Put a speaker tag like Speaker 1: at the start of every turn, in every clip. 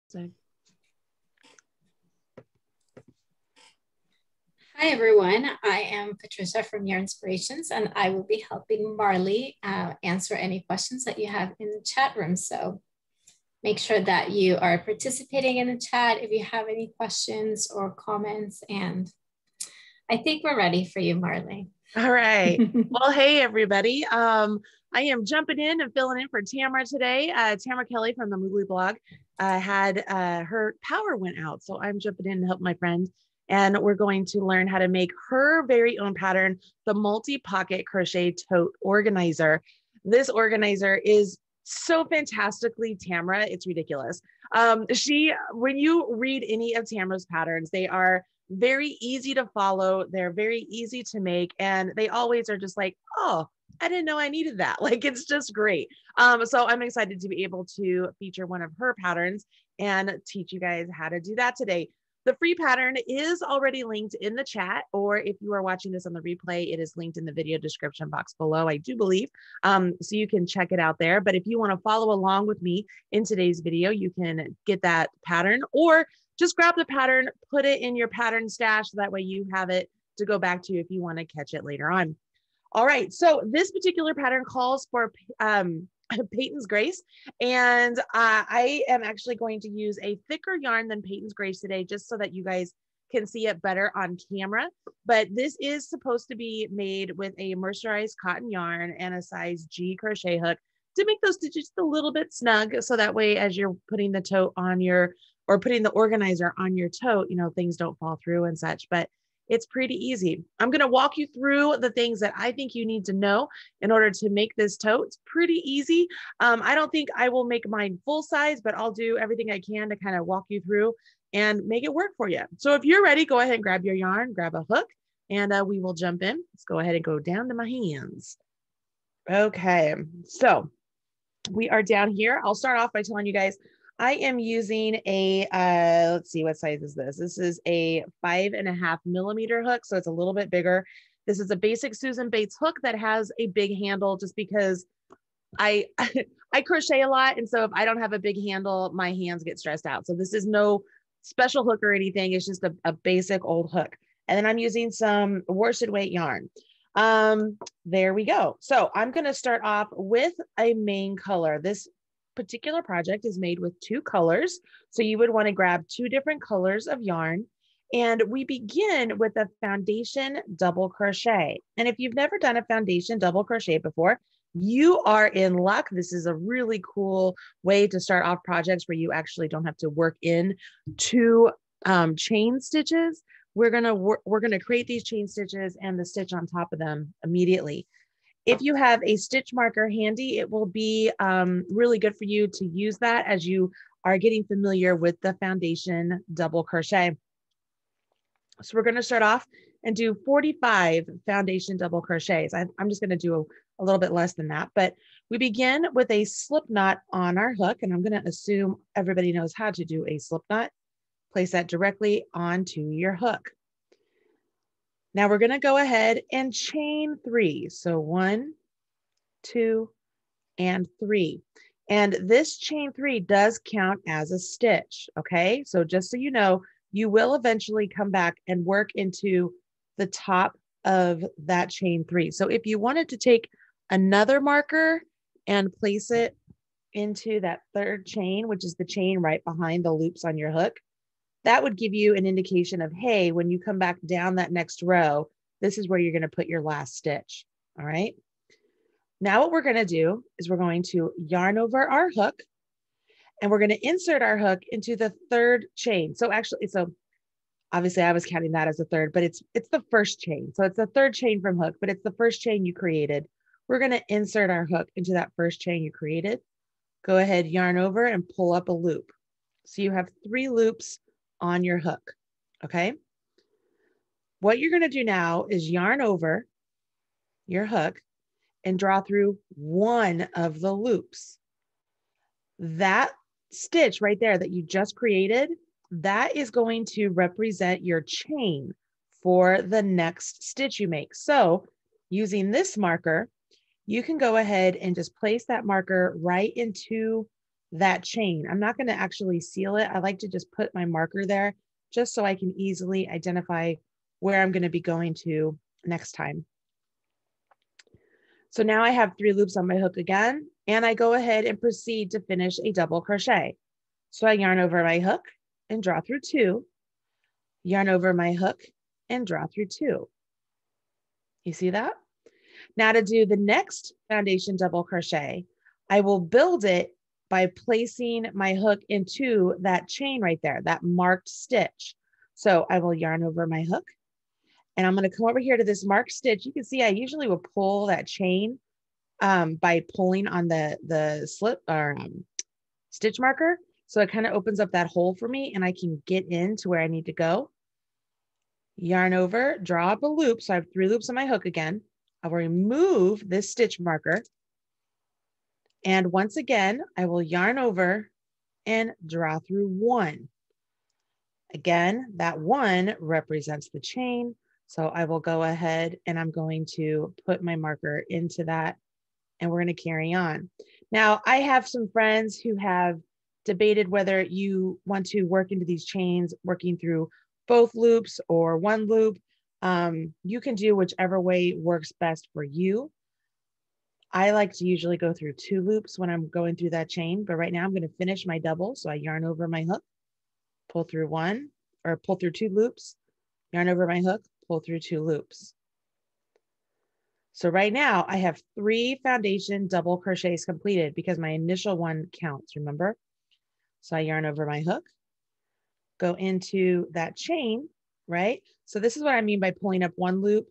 Speaker 1: So.
Speaker 2: Hi everyone, I am Patricia from Your Inspirations and I will be helping Marley answer any questions that you have in the chat room. So make sure that you are participating in the chat if you have any questions or comments, and I think we're ready for you, Marley.
Speaker 1: All right. Well, hey everybody. I am jumping in and filling in for Tamara today. Tamara Kelly from the Moogly blog had her power went out, so I'm jumping in to help my friend. And we're going to learn how to make her very own pattern, the multi-pocket crochet tote organizer. This organizer is so fantastically Tamara, it's ridiculous. When you read any of Tamara's patterns, they are very easy to follow. They're very easy to make. And they always are just like, oh, I didn't know I needed that. Like, it's just great. So I'm excited to be able to feature one of her patterns and teach you guys how to do that today. The free pattern is already linked in the chat, or if you are watching this on the replay, it is linked in the video description box below, I do believe. So you can check it out there. But if you want to follow along with me in today's video, you can get that pattern, or just grab the pattern, put it in your pattern stash. So that way you have it to go back to if you want to catch it later on. All right, so this particular pattern calls for Patons Grace, and I am actually going to use a thicker yarn than Patons Grace today, just so that you guys can see it better on camera. But this is supposed to be made with a mercerized cotton yarn and a size G crochet hook to make those stitches just a little bit snug, so that way as you're putting the tote on your, or putting the organizer on your tote, you know, things don't fall through and such. But it's pretty easy. I'm going to walk you through the things that I think you need to know in order to make this tote. It's pretty easy. I don't think I will make mine full size, but I'll do everything I can to kind of walk you through and make it work for you. So if you're ready, go ahead and grab your yarn, grab a hook, and we will jump in. Let's go ahead and go down to my hands. Okay, so we are down here. I'll start off by telling you guys, I am using a, let's see, what size is this? This is a 5.5 millimeter hook. So it's a little bit bigger. This is a basic Susan Bates hook that has a big handle, just because I crochet a lot. And so if I don't have a big handle, my hands get stressed out. So this is no special hook or anything. It's just a basic old hook. And then I'm using some worsted weight yarn. There we go. So I'm going to start off with a main color. This particular project is made with 2 colors. So you would want to grab 2 different colors of yarn. And we begin with a foundation double crochet. And if you've never done a foundation double crochet before, you are in luck. This is a really cool way to start off projects where you actually don't have to work in 2 chain stitches. We're gonna create these chain stitches and the stitch on top of them immediately. If you have a stitch marker handy, it will be really good for you to use that as you are getting familiar with the foundation double crochet. So we're going to start off and do 45 foundation double crochets. I'm just going to do a little bit less than that, but we begin with a slip knot on our hook, and I'm going to assume everybody knows how to do a slip knot. Place that directly onto your hook. Now we're going to go ahead and chain 3. So 1, 2, and 3. And this chain 3 does count as a stitch. Okay. So just so you know, you will eventually come back and work into the top of that chain 3. So if you wanted to take another marker and place it into that 3rd chain, which is the chain right behind the loops on your hook, that would give you an indication of, hey, when you come back down that next row, this is where you're going to put your last stitch. All right. Now what we're going to do is we're going to yarn over our hook, and we're going to insert our hook into the 3rd chain. So actually, obviously I was counting that as a 3rd, but it's the 1st chain. So it's the 3rd chain from hook, but it's the 1st chain you created. We're going to insert our hook into that 1st chain you created. Go ahead, yarn over and pull up a loop. So you have 3 loops on your hook. Okay. What you're going to do now is yarn over your hook and draw through one of the loops. That stitch right there that you just created, that is going to represent your chain for the next stitch you make. So using this marker, you can go ahead and just place that marker right into that chain. I'm not going to actually seal it. I like to just put my marker there just so I can easily identify where I'm going to be going to next time. So now I have 3 loops on my hook again, and I go ahead and proceed to finish a double crochet. So I yarn over my hook and draw through 2, yarn over my hook and draw through 2. You see that? Now to do the next foundation double crochet, I will build it by placing my hook into that chain right there, that marked stitch. So I will yarn over my hook, and I'm going to come over here to this marked stitch. You can see I usually will pull that chain by pulling on the slip or stitch marker. So it kind of opens up that hole for me and I can get into where I need to go. Yarn over, draw up a loop. So I have 3 loops on my hook again. I will remove this stitch marker. And once again, I will yarn over and draw through 1. Again, that 1 represents the chain. So I will go ahead and I'm going to put my marker into that and we're going to carry on. Now, I have some friends who have debated whether you want to work into these chains, working through both loops or 1 loop. You can do whichever way works best for you. I like to usually go through 2 loops when I'm going through that chain, but right now I'm going to finish my double. So I yarn over my hook, pull through 1 or pull through 2 loops, yarn over my hook, pull through 2 loops. So right now I have 3 foundation double crochets completed because my initial one counts, remember? So I yarn over my hook, go into that chain, right? So this is what I mean by pulling up 1 loop,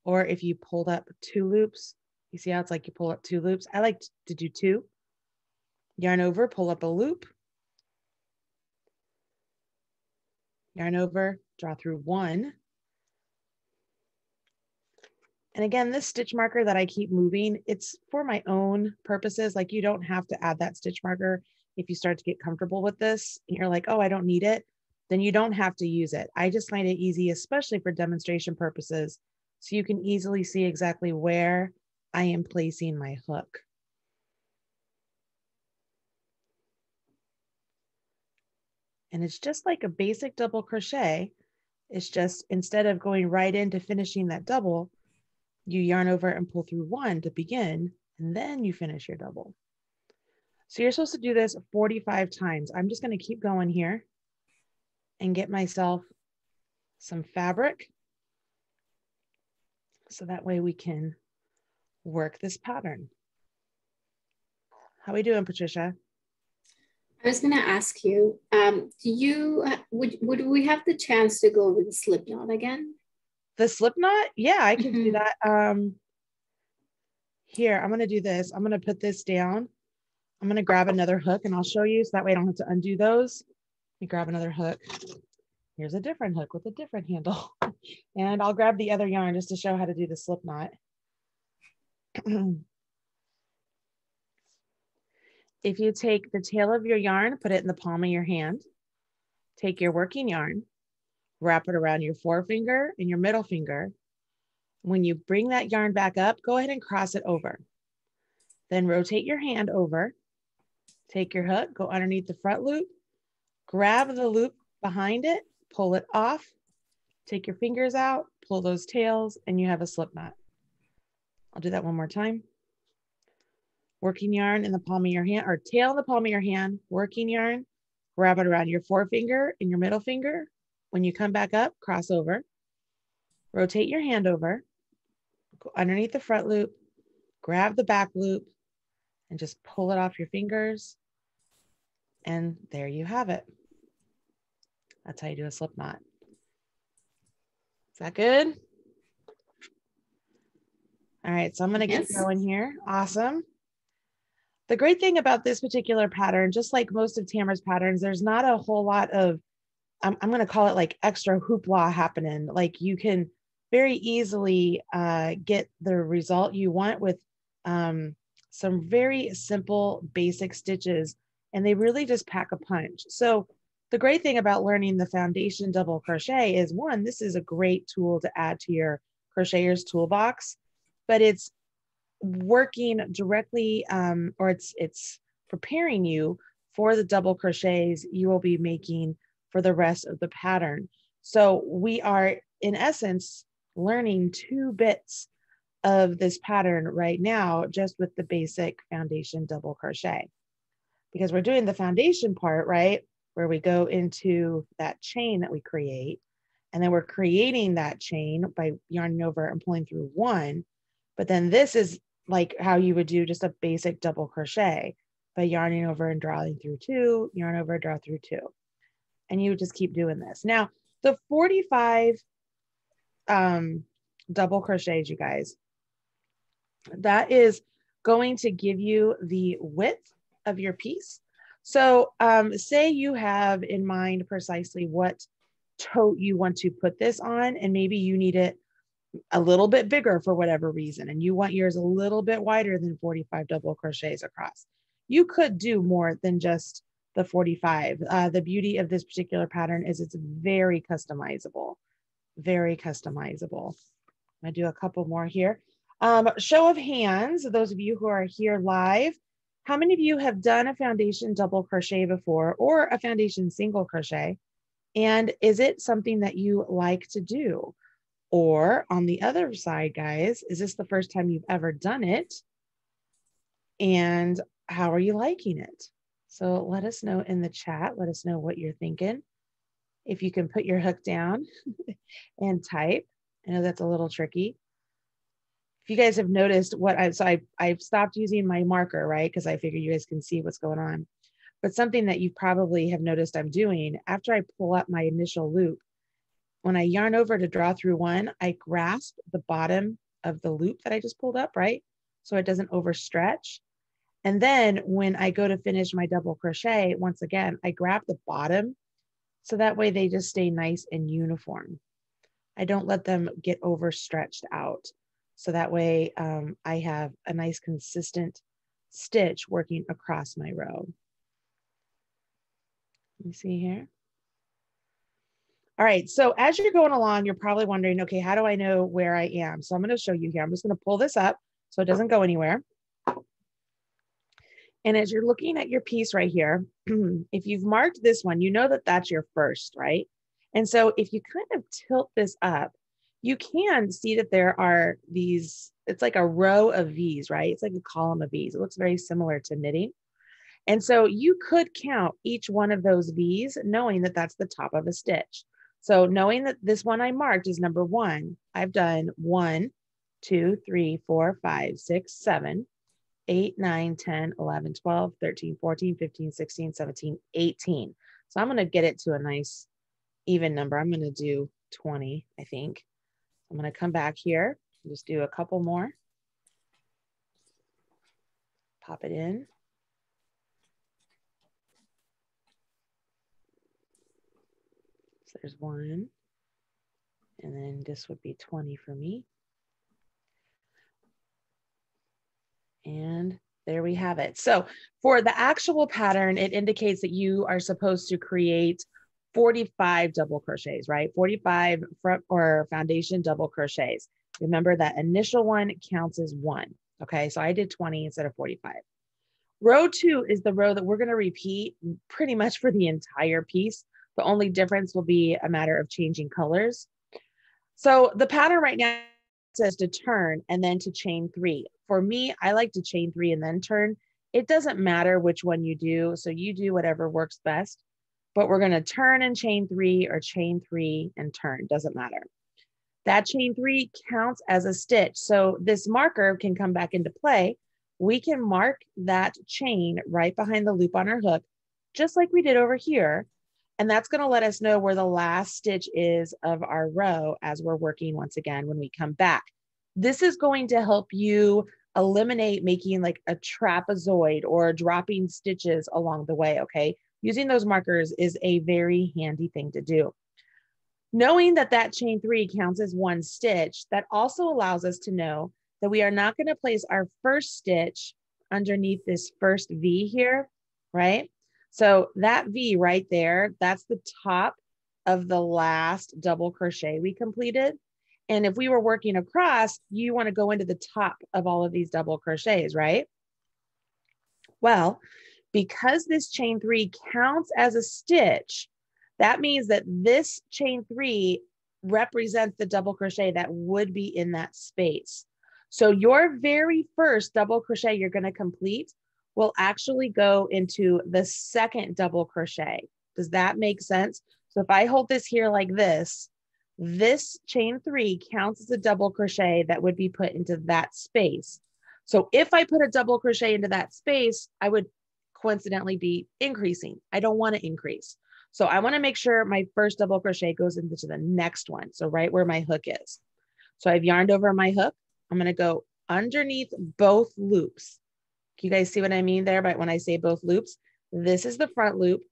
Speaker 1: or if you pulled up 2 loops, you see how it's like you pull up 2 loops? I like to do 2. Yarn over, pull up a loop, yarn over, draw through 1. And again, this stitch marker that I keep moving, it's for my own purposes. Like you don't have to add that stitch marker if you start to get comfortable with this. And you're like, oh, I don't need it. Then you don't have to use it. I just find it easy, especially for demonstration purposes. So you can easily see exactly where I am placing my hook. And it's just like a basic double crochet. It's just instead of going right into finishing that double, you yarn over and pull through 1 to begin, and then you finish your double. So you're supposed to do this 45 times. I'm just going to keep going here and get myself some fabric so that way we can work this pattern. How are we doing, Patricia?
Speaker 2: I was going to ask you, would we have the chance to go over the Slipknot again?
Speaker 1: The Slipknot? Yeah, I can do that. Here, I'm going to do this. I'm going to put this down. I'm going to grab another hook and I'll show you so that way I don't have to undo those. Let me grab another hook. Here's a different hook with a different handle. And I'll grab the other yarn just to show how to do the Slipknot. If you take the tail of your yarn, put it in the palm of your hand, take your working yarn, wrap it around your forefinger and your middle finger. When you bring that yarn back up, go ahead and cross it over. Then rotate your hand over, take your hook, go underneath the front loop, grab the loop behind it, pull it off, take your fingers out, pull those tails, and you have a slip knot. I'll do that one more time. Working yarn in the palm of your hand, or tail in the palm of your hand, working yarn, wrap it around your forefinger and your middle finger. When you come back up, cross over, rotate your hand over, go underneath the front loop, grab the back loop, and just pull it off your fingers. And there you have it. That's how you do a slip knot. Is that good? All right, so I'm going to keep going here. Awesome. The great thing about this particular pattern, just like most of Tamara's patterns, there's not a whole lot of, I'm going to call it like extra hoopla happening. Like you can very easily get the result you want with some very simple basic stitches, and they really just pack a punch. So the great thing about learning the foundation double crochet is, one, this is a great tool to add to your crocheter's toolbox, but it's working directly, or it's preparing you for the double crochets you will be making for the rest of the pattern. So we are, in essence, learning 2 bits of this pattern right now, just with the basic foundation double crochet, because we're doing the foundation part, right, where we go into that chain that we create, and then we're creating that chain by yarning over and pulling through 1. But then this is like how you would do just a basic double crochet by yarning over and drawing through 2, yarn over, draw through 2. And you would just keep doing this. Now, the 45 double crochets, you guys, that is going to give you the width of your piece. So say you have in mind precisely what tote you want to put this on, and maybe you need it a little bit bigger for whatever reason, and you want yours a little bit wider than 45 double crochets across. You could do more than just the 45. The beauty of this particular pattern is it's very customizable, very customizable. I'm gonna do a couple more here. Show of hands, those of you who are here live, how many of you have done a foundation double crochet before, or a foundation single crochet? And is it something that you like to do? Or on the other side, guys, is this the first time you've ever done it? And how are you liking it? So let us know in the chat. Let us know what you're thinking. If you can put your hook down and type. I know that's a little tricky. If you guys have noticed what I've stopped using my marker, right? Because I figure you guys can see what's going on. But something that you probably have noticed I'm doing, after I pull up my initial loop, when I yarn over to draw through 1, I grasp the bottom of the loop that I just pulled up, right? So it doesn't overstretch. And then when I go to finish my double crochet, once again, I grab the bottom, so that way they just stay nice and uniform. I don't let them get overstretched out. So that way I have a nice consistent stitch working across my row. Let me see here. All right, so as you're going along, you're probably wondering, okay, how do I know where I am? So I'm going to show you here. I'm just going to pull this up so it doesn't go anywhere. And as you're looking at your piece right here, if you've marked this one, you know that that's your first, right? And so if you kind of tilt this up, you can see that there are these, it's like a row of V's, right? It's like a column of V's. It looks very similar to knitting. And so you could count each one of those V's, knowing that that's the top of a stitch. So knowing that this one I marked is number 1, I've done 1, 2, 3, 4, 5, 6, 7, 8, 9, 10, 11, 12, 13, 14, 15, 16, 17, 18. So I'm going to get it to a nice even number. I'm going to do 20, I think. I'm going to come back here and just do a couple more. Pop it in. So there's 1. And then this would be 20 for me. And there we have it. So for the actual pattern, it indicates that you are supposed to create 45 double crochets, right? 45 front or foundation double crochets. Remember that initial one counts as 1. Okay, so I did 20 instead of 45. Row 2 is the row that we're going to repeat pretty much for the entire piece. The only difference will be a matter of changing colors. So the pattern right now says to turn and then to chain 3. For me, I like to chain 3 and then turn. It doesn't matter which one you do, so you do whatever works best. But we're going to turn and chain 3 or chain 3 and turn, doesn't matter. That chain 3 counts as a stitch. So this marker can come back into play. We can mark that chain right behind the loop on our hook, just like we did over here. And that's going to let us know where the last stitch is of our row as we're working once again when we come back. This is going to help you eliminate making like a trapezoid or dropping stitches along the way, okay? Using those markers is a very handy thing to do. Knowing that that chain 3 counts as 1 stitch, that also allows us to know that we are not going to place our first stitch underneath this first V here, right? So that V right there, that's the top of the last double crochet we completed. And if we were working across, you want to go into the top of all of these double crochets, right? Well, Because this chain 3 counts as a stitch, that means that this chain 3 represents the double crochet that would be in that space. So your very first double crochet you're going to complete will actually go into the second double crochet. Does that make sense? So if I hold this here like this chain 3 counts as a double crochet that would be put into that space. So if I put a double crochet into that space, I would coincidentally be increasing. I don't want to increase. So I want to make sure my first double crochet goes into the next one. So right where my hook is. So I've yarned over my hook. I'm going to go underneath both loops. Can you guys see what I mean there? But when I say both loops, this is the front loop.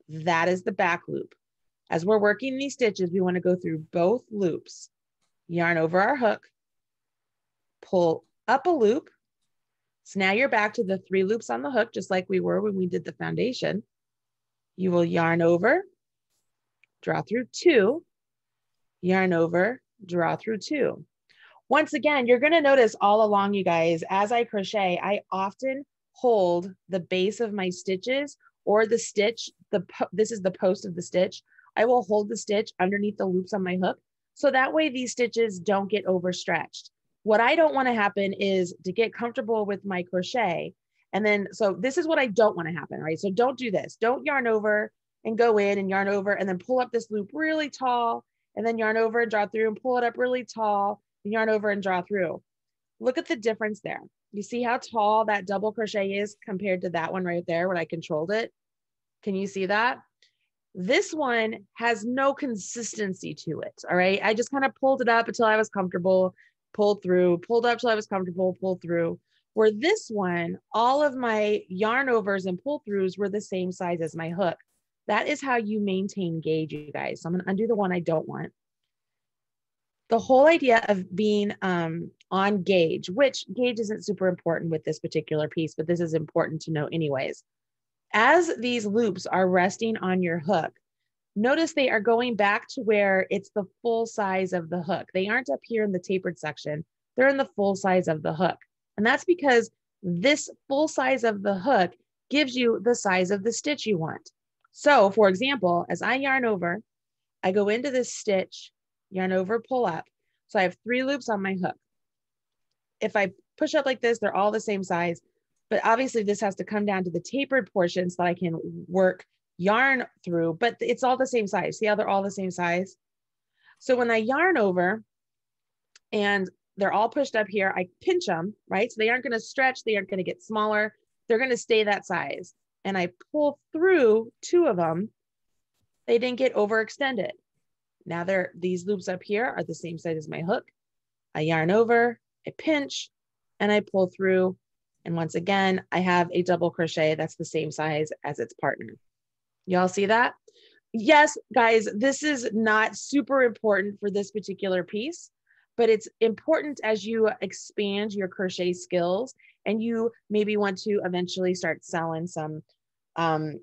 Speaker 1: That is the back loop. As we're working these stitches, we want to go through both loops, yarn over our hook, pull up a loop. So now you're back to the 3 loops on the hook, just like we were when we did the foundation. You will yarn over, draw through 2, yarn over, draw through 2. Once again, you're going to notice all along, you guys, as I crochet, I often hold the base of my stitches or the stitch. This is the post of the stitch. I will hold the stitch underneath the loops on my hook. So that way these stitches don't get overstretched. What I don't want to happen is to get comfortable with my crochet. And then, so this is what I don't want to happen, right? So don't do this. Don't yarn over and go in and yarn over and then pull up this loop really tall and then yarn over and draw through and pull it up really tall and yarn over and draw through. Look at the difference there. You see how tall that double crochet is compared to that one right there when I controlled it? Can you see that? This one has no consistency to it, all right? I just kind of pulled it up until I was comfortable, pulled through, pulled up till I was comfortable, pulled through. Where this one, all of my yarn overs and pull throughs were the same size as my hook. That is how you maintain gauge, you guys. So I'm gonna undo the one I don't want. The whole idea of being on gauge, which gauge isn't super important with this particular piece, but this is important to know anyways. As these loops are resting on your hook, notice they are going back to where it's the full size of the hook. They aren't up here in the tapered section. They're in the full size of the hook. And that's because this full size of the hook gives you the size of the stitch you want. So for example, as I yarn over, I go into this stitch, yarn over, pull up. So I have 3 loops on my hook. If I push up like this, they're all the same size, but obviously this has to come down to the tapered portion so that I can work yarn through, but it's all the same size. See how they're all the same size? So when I yarn over and they're all pushed up here, I pinch them, right? So they aren't going to stretch. They aren't going to get smaller. They're going to stay that size. And I pull through 2 of them. They didn't get overextended. Now these loops up here are the same size as my hook. I yarn over, I pinch, and I pull through. And once again, I have a double crochet that's the same size as its partner. Y'all see that? Yes, guys, this is not super important for this particular piece, but it's important as you expand your crochet skills and you maybe want to eventually start selling some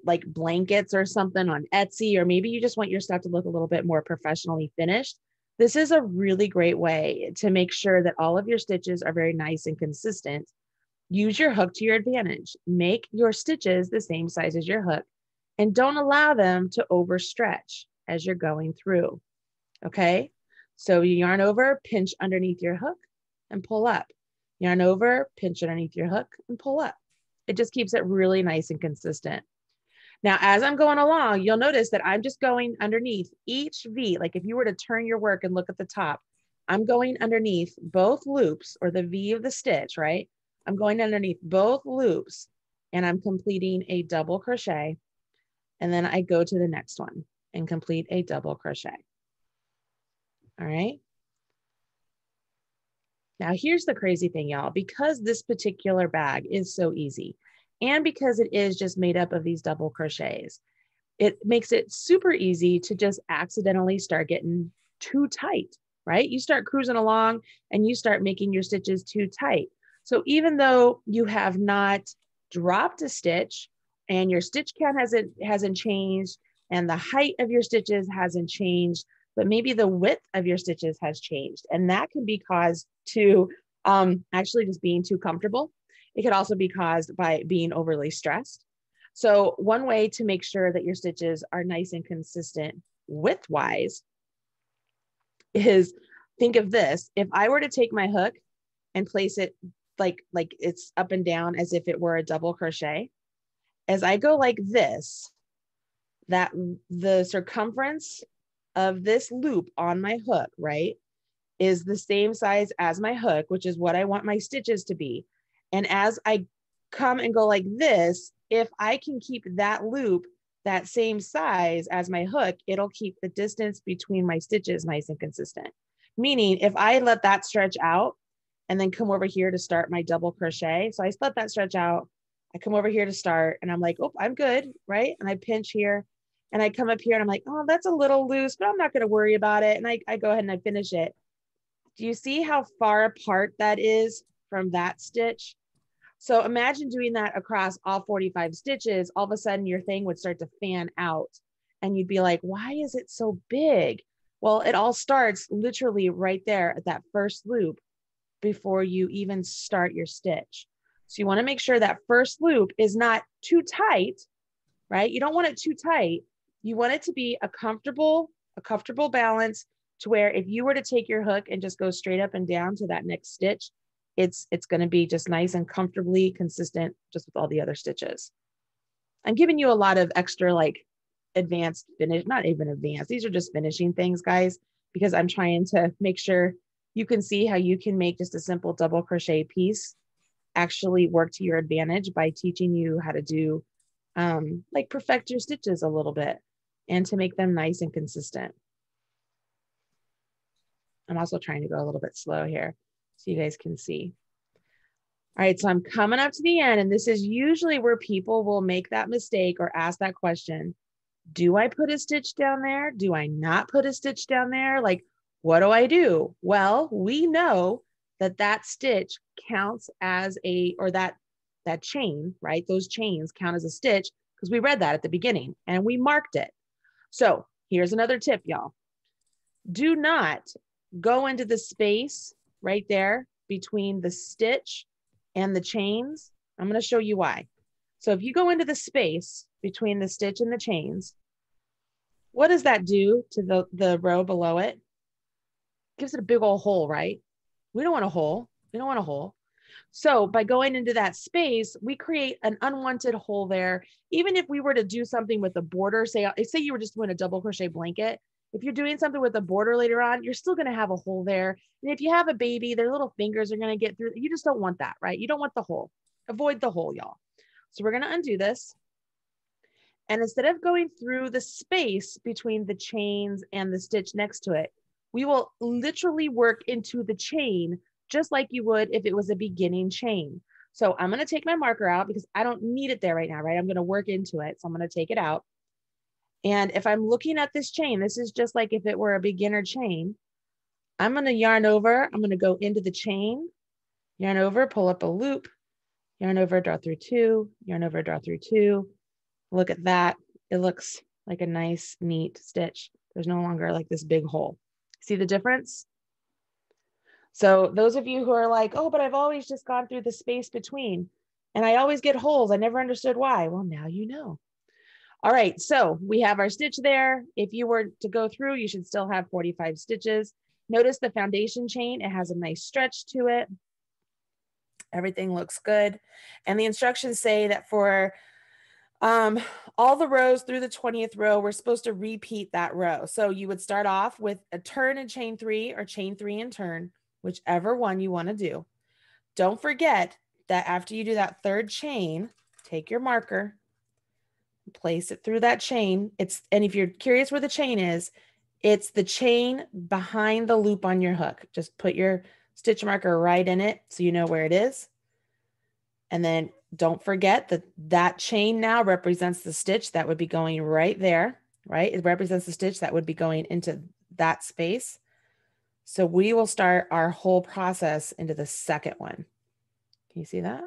Speaker 1: like blankets or something on Etsy, or maybe you just want your stuff to look a little bit more professionally finished. This is a really great way to make sure that all of your stitches are very nice and consistent. Use your hook to your advantage. Make your stitches the same size as your hook and don't allow them to overstretch as you're going through. Okay, so you yarn over, pinch underneath your hook and pull up. Yarn over, pinch underneath your hook and pull up. It just keeps it really nice and consistent. Now, as I'm going along, you'll notice that I'm just going underneath each V. Like if you were to turn your work and look at the top, I'm going underneath both loops or the V of the stitch, right? I'm going underneath both loops and I'm completing a double crochet. And then I go to the next one and complete a double crochet. All right. Now here's the crazy thing, y'all, because this particular bag is so easy and because it is just made up of these double crochets, it makes it super easy to just accidentally start getting too tight, right? You start cruising along and you start making your stitches too tight. So even though you have not dropped a stitch and your stitch count hasn't changed and the height of your stitches hasn't changed, but maybe the width of your stitches has changed. And that can be caused to actually just being too comfortable. It could also be caused by being overly stressed. So one way to make sure that your stitches are nice and consistent width-wise is, think of this. If I were to take my hook and place it like it's up and down as if it were a double crochet, as I go like this, that the circumference of this loop on my hook, right, is the same size as my hook, which is what I want my stitches to be. And as I come and go like this, if I can keep that loop that same size as my hook, it'll keep the distance between my stitches nice and consistent. Meaning if I let that stretch out and then come over here to start my double crochet, so I let that stretch out, I come over here to start and I'm like, oh, I'm good, right? And I pinch here and I come up here and I'm like, oh, that's a little loose, but I'm not gonna worry about it. And I go ahead and I finish it. Do you see how far apart that is from that stitch? So imagine doing that across all 45 stitches. All of a sudden your thing would start to fan out and you'd be like, why is it so big? Well, it all starts literally right there at that first loop before you even start your stitch. So you want to make sure that first loop is not too tight, right? You don't want it too tight. You want it to be a comfortable balance to where if you were to take your hook and just go straight up and down to that next stitch, it's going to be just nice and comfortably consistent just with all the other stitches. I'm giving you a lot of extra like advanced finish, not even advanced. These are just finishing things, guys, because I'm trying to make sure you can see how you can make just a simple double crochet piece actually work to your advantage by teaching you how to do like perfect your stitches a little bit and to make them nice and consistent. I'm also trying to go a little bit slow here so you guys can see. All right, so I'm coming up to the end, and this is usually where people will make that mistake or ask that question. Do I put a stitch down there? Do I not put a stitch down there? Like, what do I do? Well, we know that that stitch counts as a, or that chain, right? Those chains count as a stitch because we read that at the beginning and we marked it. So here's another tip, y'all. Do not go into the space right there between the stitch and the chains. I'm going to show you why. So if you go into the space between the stitch and the chains, what does that do to the row below it? Gives it a big old hole, right? We don't want a hole. We don't want a hole. So by going into that space, we create an unwanted hole there. Even if we were to do something with a border, say you were just doing a double crochet blanket, if you're doing something with a border later on, you're still going to have a hole there. And if you have a baby, their little fingers are going to get through. You just don't want that, right? You don't want the hole. Avoid the hole, y'all. So we're going to undo this. And instead of going through the space between the chains and the stitch next to it, we will literally work into the chain just like you would if it was a beginning chain. So I'm going to take my marker out because I don't need it there right now, right? I'm going to work into it. So I'm going to take it out. And if I'm looking at this chain, this is just like if it were a beginner chain. I'm going to yarn over. I'm going to go into the chain, yarn over, pull up a loop, yarn over, draw through two, yarn over, draw through two. Look at that. It looks like a nice, neat stitch. There's no longer like this big hole. See the difference? So those of you who are like, oh, but I've always just gone through the space between and I always get holes. I never understood why. Well, now you know. All right, so we have our stitch there. If you were to go through, you should still have 45 stitches. Notice the foundation chain, it has a nice stretch to it. Everything looks good. And the instructions say that for all the rows through the 20th row, we're supposed to repeat that row. So you would start off with a turn and chain three or chain three and turn, whichever one you want to do. Don't forget that after you do that third chain, take your marker, place it through that chain. And if you're curious where the chain is, it's the chain behind the loop on your hook. Just put your stitch marker right in it so you know where it is. And then don't forget that that chain now represents the stitch that would be going right there, right? It represents the stitch that would be going into that space. So we will start our whole process into the second one. Can you see that?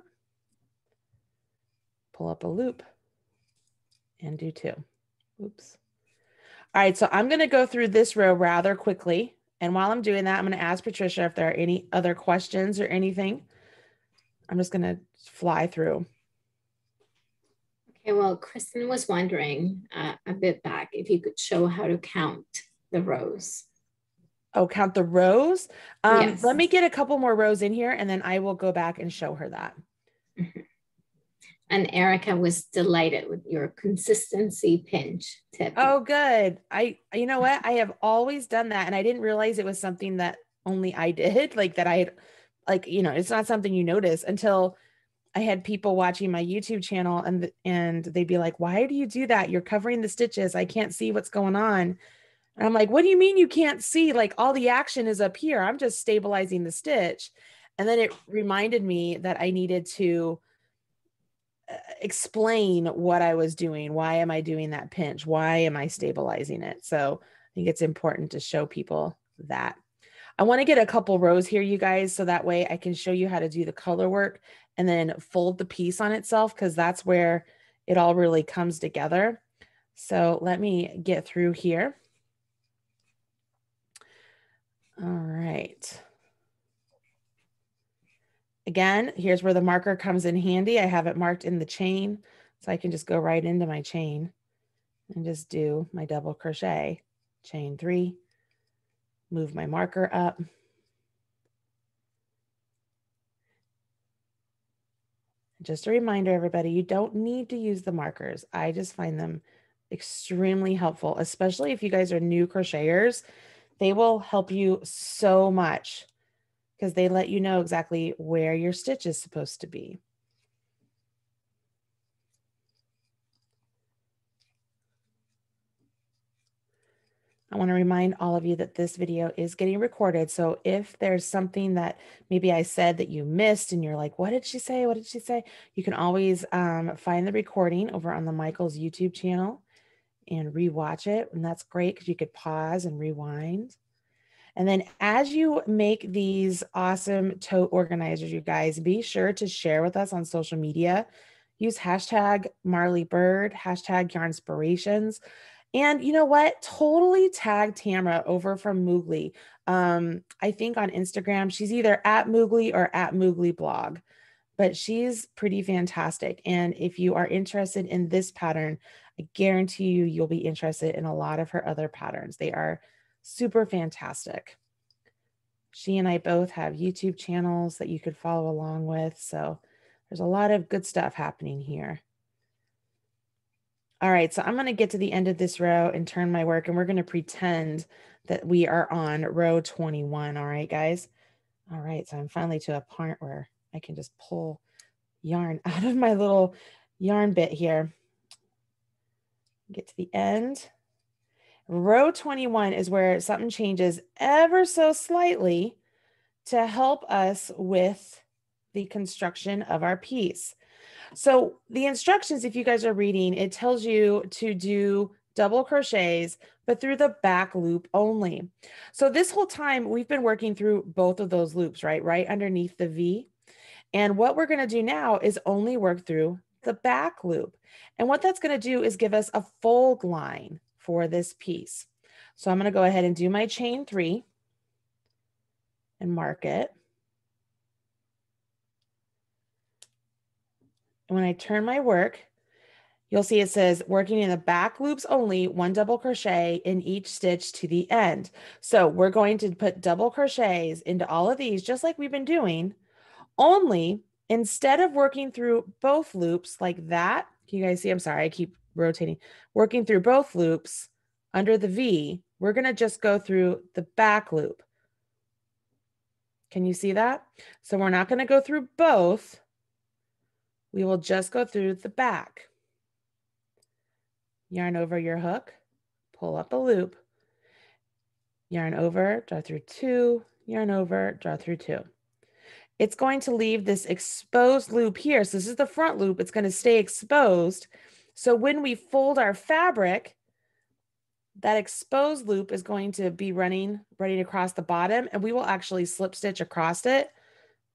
Speaker 1: Pull up a loop and do two. Oops. All right, so I'm going to go through this row rather quickly. And while I'm doing that, I'm going to ask Patricia if there are any other questions or anything. I'm just going to fly through.
Speaker 2: Okay, well, Kristen was wondering a bit back if you could show how to count the rows.
Speaker 1: Oh, count the rows.
Speaker 2: Yes.
Speaker 1: Let me get a couple more rows in here and then I will go back and show her that.
Speaker 2: Mhm. And Erica was delighted with your consistency pinch tip.
Speaker 1: Oh, good. You know what? I have always done that. And I didn't realize it was something that only I did, like that I had, like, you know, it's not something you notice until I had people watching my YouTube channel and they'd be like, why do you do that? You're covering the stitches. I can't see what's going on. And I'm like, what do you mean you can't see? Like all the action is up here. I'm just stabilizing the stitch. And then it reminded me that I needed to explain what I was doing. Why am I doing that pinch? Why am I stabilizing it? So I think it's important to show people that. I want to get a couple rows here, you guys, so that way I can show you how to do the color work and then fold the piece on itself, because that's where it all really comes together. So let me get through here. All right. Again, here's where the marker comes in handy. I have it marked in the chain, so I can just go right into my chain and just do my double crochet, chain 3, move my marker up. Just a reminder, everybody, you don't need to use the markers. I just find them extremely helpful, especially if you guys are new crocheters. They will help you so much because they let you know exactly where your stitch is supposed to be. I want to remind all of you that this video is getting recorded. So if there's something that maybe I said that you missed and you're like, what did she say? What did she say? You can always find the recording over on the Michael's YouTube channel and rewatch it. And that's great because you could pause and rewind. And then as you make these awesome tote organizers, you guys, be sure to share with us on social media. Use hashtag Marley Bird, hashtag Yarnspirations. And you know what? Totally tag Tamara over from Moogly. I think on Instagram, she's either at Moogly or at Moogly blog, but she's pretty fantastic. And if you are interested in this pattern, I guarantee you, you'll be interested in a lot of her other patterns. They are super fantastic. She and I both have YouTube channels that you could follow along with. So there's a lot of good stuff happening here. All right, so I'm going to get to the end of this row and turn my work, and we're going to pretend that we are on row 21. All right, guys. All right, so I'm finally to a part where I can just pull yarn out of my little yarn bit here. Get to the end. Row 21 is where something changes ever so slightly to help us with the construction of our piece. So the instructions, if you guys are reading, it tells you to do double crochets, but through the back loop only. So this whole time we've been working through both of those loops, right underneath the V. And what we're going to do now is only work through the back loop. And what that's going to do is give us a fold line for this piece. So I'm going to go ahead and do my chain 3 and mark it. And when I turn my work, you'll see it says working in the back loops only, 1 double crochet in each stitch to the end. So we're going to put double crochets into all of these, just like we've been doing, only instead of working through both loops like that. Can you guys see? I'm sorry, I keep rotating. Working through both loops under the V, we're going to just go through the back loop. Can you see that? So we're not going to go through both. We will just go through the back. Yarn over your hook, pull up a loop, yarn over, draw through 2, yarn over, draw through 2. It's going to leave this exposed loop here. So this is the front loop. It's going to stay exposed. So when we fold our fabric, that exposed loop is going to be running across the bottom, and we will actually slip stitch across it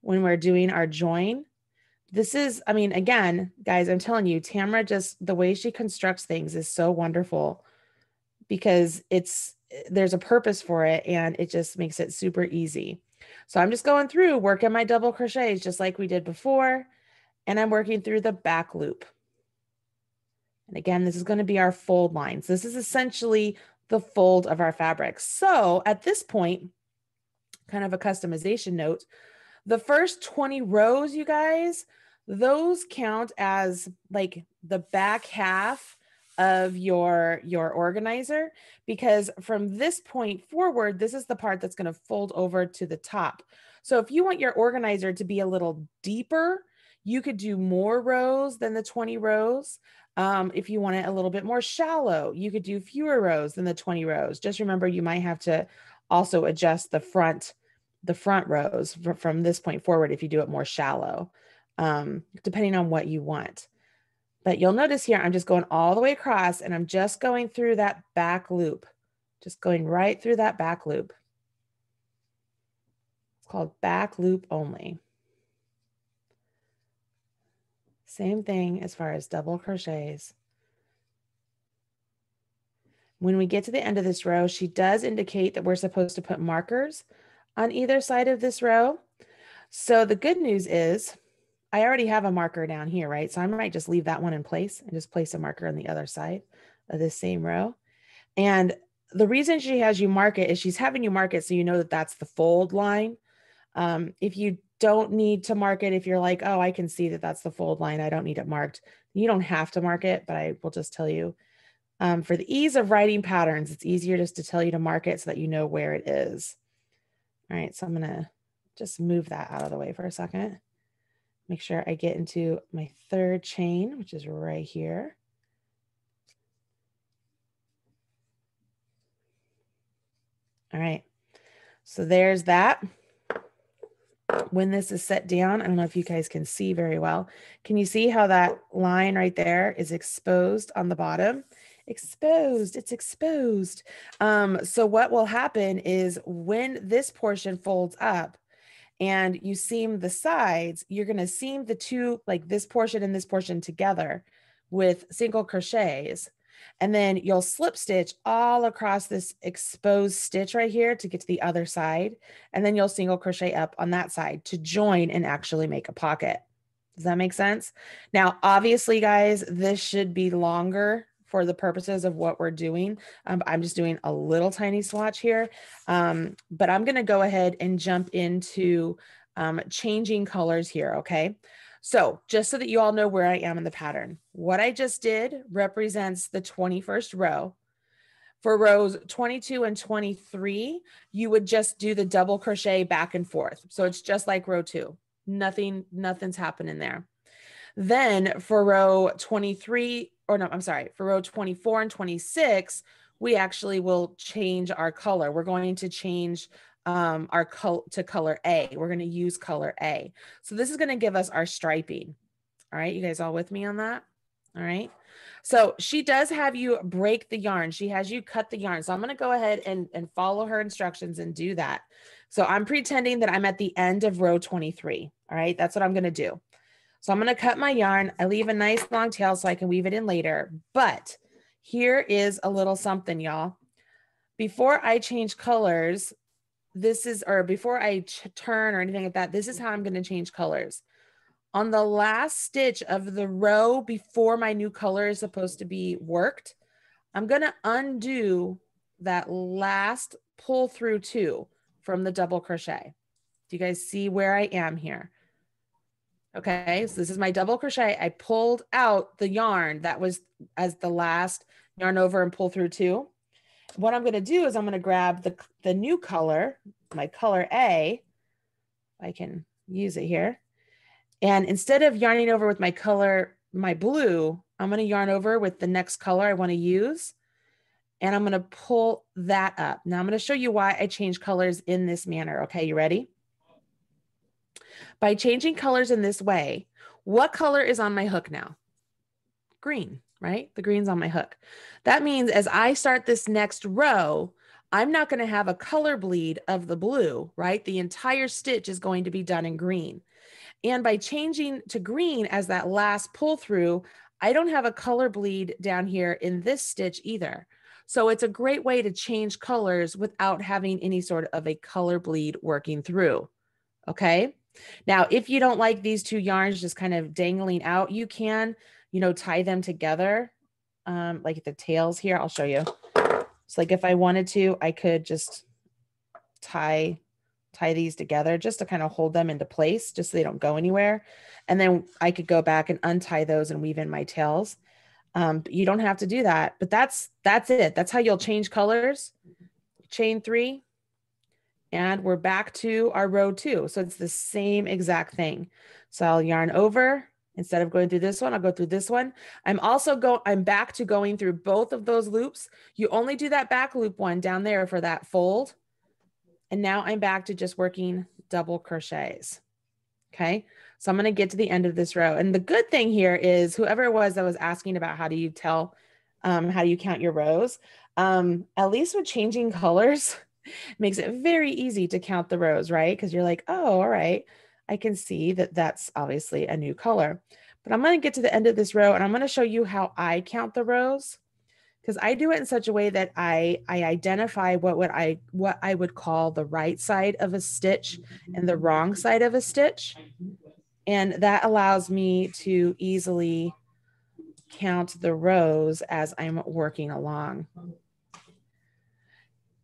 Speaker 1: when we're doing our join. This is, I mean, again, guys, I'm telling you, Tamara, just the way she constructs things is so wonderful because there's a purpose for it and it just makes it super easy. So I'm just going through working my double crochets just like we did before, and I'm working through the back loop. And again, this is going to be our fold lines. This is essentially the fold of our fabric. So at this point, kind of a customization note, the first 20 rows, you guys, those count as like the back half of your organizer, because from this point forward, this is the part that's going to fold over to the top. So if you want your organizer to be a little deeper, you could do more rows than the 20 rows. If you want it a little bit more shallow, you could do fewer rows than the 20 rows. Just remember, you might have to also adjust the front rows from this point forward if you do it more shallow, depending on what you want. But you'll notice here, I'm just going all the way across and I'm just going through that back loop, just going right through that back loop. It's called back loop only. Same thing as far as double crochets. When we get to the end of this row, she does indicate that we're supposed to put markers on either side of this row. So the good news is I already have a marker down here, right? So I might just leave that one in place and just place a marker on the other side of this same row. And the reason she has you mark it is she's having you mark it so you know that that's the fold line. If you don't need to mark it, if you're like, oh, I can see that that's the fold line, I don't need it marked, you don't have to mark it, but I will just tell you, for the ease of writing patterns, it's easier just to tell you to mark it so that you know where it is. All right, so I'm gonna just move that out of the way for a second. Make sure I get into my third chain, which is right here. All right, so there's that. When this is set down, I don't know if you guys can see very well. Can you see how that line right there is exposed on the bottom? Exposed, it's exposed. So what will happen is when this portion folds up and you seam the sides, you're going to seam the two, like this portion and this portion together with single crochets. And then you'll slip stitch all across this exposed stitch right here to get to the other side. And then you'll single crochet up on that side to join and actually make a pocket. Does that make sense? Now, obviously, guys, this should be longer for the purposes of what we're doing. I'm just doing a little tiny swatch here, but I'm going to go ahead and jump into changing colors here, okay? So just so that you all know where I am in the pattern, what I just did represents the 21st row. For rows 22 and 23, you would just do the double crochet back and forth. So it's just like row 2. Nothing's happening there. Then for row 23, or no, I'm sorry, for row 24 and 26, we actually will change our color. We're going to change our color to color A. We're going to use color A. So this is going to give us our striping. All right, you guys all with me on that? All right. So she does have you break the yarn. She has you cut the yarn. So I'm going to go ahead and follow her instructions and do that. So I'm pretending that I'm at the end of row 23. All right, that's what I'm going to do. So I'm going to cut my yarn. I leave a nice long tail so I can weave it in later. But here is a little something, y'all. Before I change colors, before I turn or anything like that, this is how I'm going to change colors. On the last stitch of the row before my new color is supposed to be worked, I'm going to undo that last pull through 2 from the double crochet. Do you guys see where I am here? Okay, so this is my double crochet. I pulled out the yarn that was as the last yarn over and pull through 2. What I'm going to do is I'm going to grab the new color, my color A. I can use it here. And instead of yarning over with my color, my blue, I'm going to yarn over with the next color I want to use. And I'm going to pull that up. Now I'm going to show you why I change colors in this manner. Okay, you ready? By changing colors in this way, what color is on my hook now? Green, right? The green's on my hook. That means as I start this next row, I'm not going to have a color bleed of the blue, right? The entire stitch is going to be done in green. And by changing to green as that last pull through, I don't have a color bleed down here in this stitch either. So it's a great way to change colors without having any sort of a color bleed working through. Okay. Now, if you don't like these two yarns just kind of dangling out, you can, tie them together like the tails here, I'll show you. So like if I wanted to, I could just tie these together just to kind of hold them into place, just so they don't go anywhere. And then I could go back and untie those and weave in my tails. But you don't have to do that, but that's it. That's how you'll change colors. Chain 3, and we're back to our row 2. So it's the same exact thing. So I'll yarn over. Instead of going through this one, I'll go through this one. I'm back to going through both of those loops. You only do that back loop one down there for that fold. And now I'm back to just working double crochets. Okay. So I'm going to get to the end of this row. And the good thing here is whoever it was that was asking about how do you tell, how do you count your rows? At least with changing colors, makes it very easy to count the rows, right? Because you're like, oh, all right, I can see that that's obviously a new color. But I'm going to get to the end of this row and I'm going to show you how I count the rows, because I do it in such a way that I identify what I would call the right side of a stitch and the wrong side of a stitch. And that allows me to easily count the rows as I'm working along.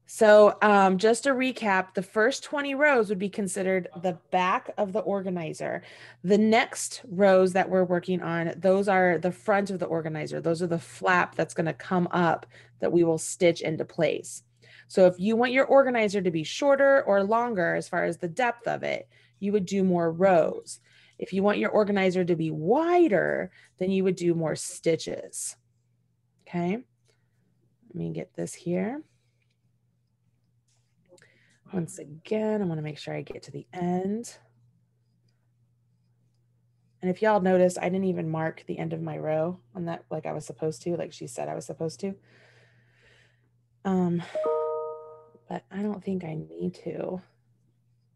Speaker 1: So just to recap, the first 20 rows would be considered the back of the organizer. The next rows that we're working on, those are the front of the organizer. Those are the flap that's going to come up that we will stitch into place. So if you want your organizer to be shorter or longer as far as the depth of it, you would do more rows. If you want your organizer to be wider, then you would do more stitches. Okay, let me get this here. Once again, I'm going to make sure I get to the end. And if y'all notice, I didn't even mark the end of my row on that like I was supposed to, like she said I was supposed to. But I don't think I need to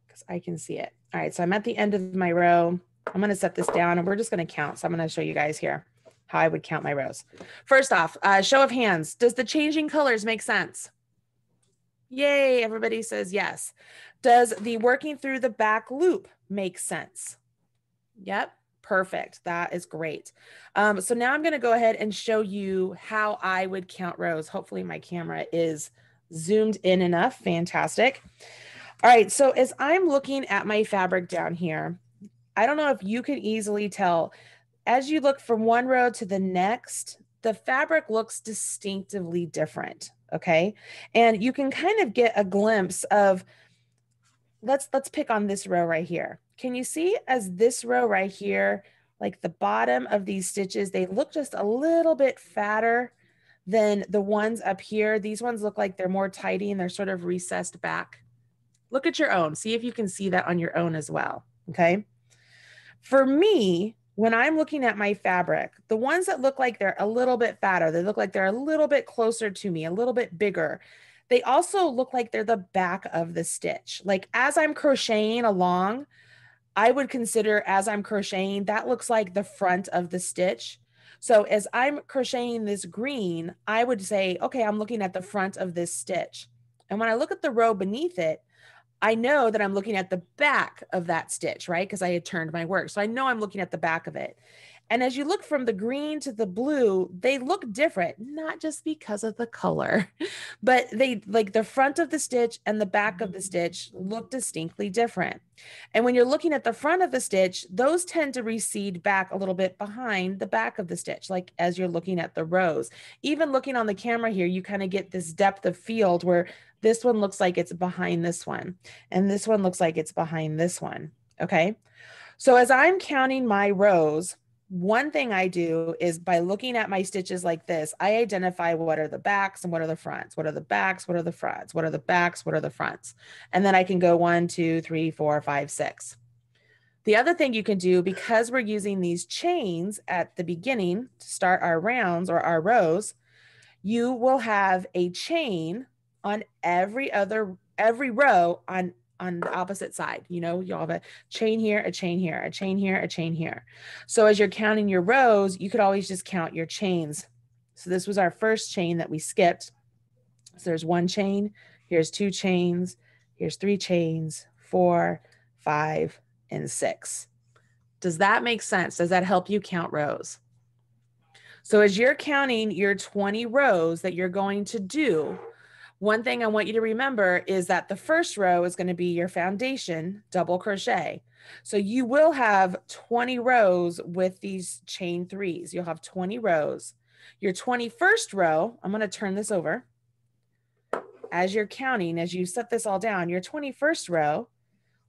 Speaker 1: because I can see it. All right, so I'm at the end of my row. I'm going to set this down and we're just going to count. So I'm going to show you guys here how I would count my rows. First off, show of hands. Does the changing colors make sense? Yay, everybody says yes. Does the working through the back loop make sense? Yep, perfect. That is great. So now I'm going to go ahead and show you how I would count rows. Hopefully my camera is zoomed in enough. Fantastic. All right, so as I'm looking at my fabric down here, I don't know if you can easily tell, as you look from one row to the next, the fabric looks distinctively different. Okay. And you can kind of get a glimpse of, let's pick on this row right here. Can you see as this row right here, like the bottom of these stitches, they look just a little bit fatter than the ones up here. These ones look like they're more tidy and they're sort of recessed back. Look at your own, see if you can see that on your own as well. Okay. For me, when I'm looking at my fabric, the ones that look like they're a little bit fatter, they look like they're a little bit closer to me, a little bit bigger. They also look like they're the back of the stitch. Like as I'm crocheting along, I would consider as I'm crocheting, that looks like the front of the stitch. So as I'm crocheting this green, I would say, okay, I'm looking at the front of this stitch. And when I look at the row beneath it, I know that I'm looking at the back of that stitch, right? Because I had turned my work. So I know I'm looking at the back of it. And as you look from the green to the blue, they look different, not just because of the color, but they like the front of the stitch and the back of the stitch look distinctly different. And when you're looking at the front of the stitch, those tend to recede back a little bit behind the back of the stitch, like as you're looking at the rows. Even looking on the camera here, you kind of get this depth of field where this one looks like it's behind this one, and this one looks like it's behind this one, okay? So as I'm counting my rows, one thing I do is by looking at my stitches like this, I identify what are the backs and what are the fronts, what are the backs, what are the fronts, what are the backs, what are the fronts. And then I can go 1, 2, 3, 4, 5, 6. The other thing you can do, because we're using these chains at the beginning to start our rounds or our rows, you will have a chain on every row on the opposite side. You know, you'll have a chain here, a chain here, a chain here, a chain here. So as you're counting your rows, you could always just count your chains. So this was our first chain that we skipped. So there's 1 chain, here's 2 chains, here's 3 chains, 4, 5, and 6. Does that make sense? Does that help you count rows? So as you're counting your 20 rows that you're going to do, one thing I want you to remember is that the first row is going to be your foundation double crochet. So you will have 20 rows with these chain threes. You'll have 20 rows. Your 21st row, I'm going to turn this over. As you're counting, as you set this all down, your 21st row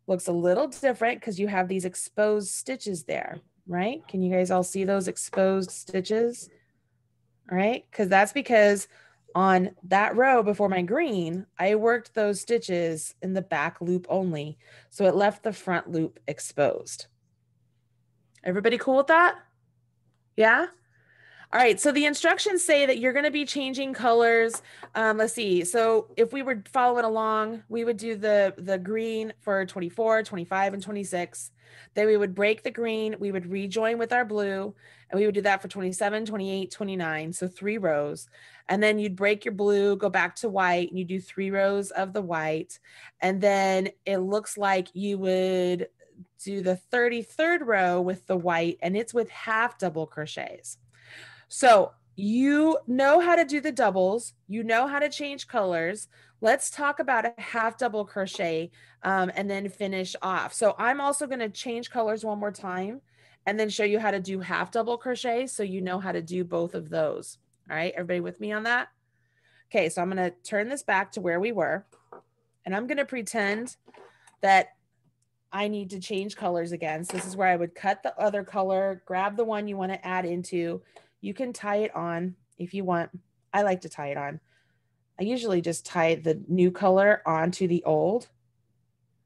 Speaker 1: looks a little different because you have these exposed stitches there, right? Can you guys all see those exposed stitches? All right, because that's because on that row before my green, I worked those stitches in the back loop only. So it left the front loop exposed. Everybody cool with that? Yeah? All right, so the instructions say that you're going to be changing colors. Let's see. So if we were following along, we would do the green for 24, 25, and 26. Then we would break the green. We would rejoin with our blue, and we would do that for 27, 28, 29. So 3 rows. And then you'd break your blue, go back to white, and you do 3 rows of the white. And then it looks like you would do the 33rd row with the white, and it's with half double crochets. So you know how to do the doubles, you know how to change colors. Let's talk about a half double crochet and then finish off. So I'm also going to change colors one more time and then show you how to do half double crochet so you know how to do both of those. All right, everybody with me on that? Okay, so I'm going to turn this back to where we were, and I'm going to pretend that I need to change colors again. So this is where I would cut the other color, grab the one you want to add into. You can tie it on if you want. I like to tie it on. I usually just tie the new color onto the old.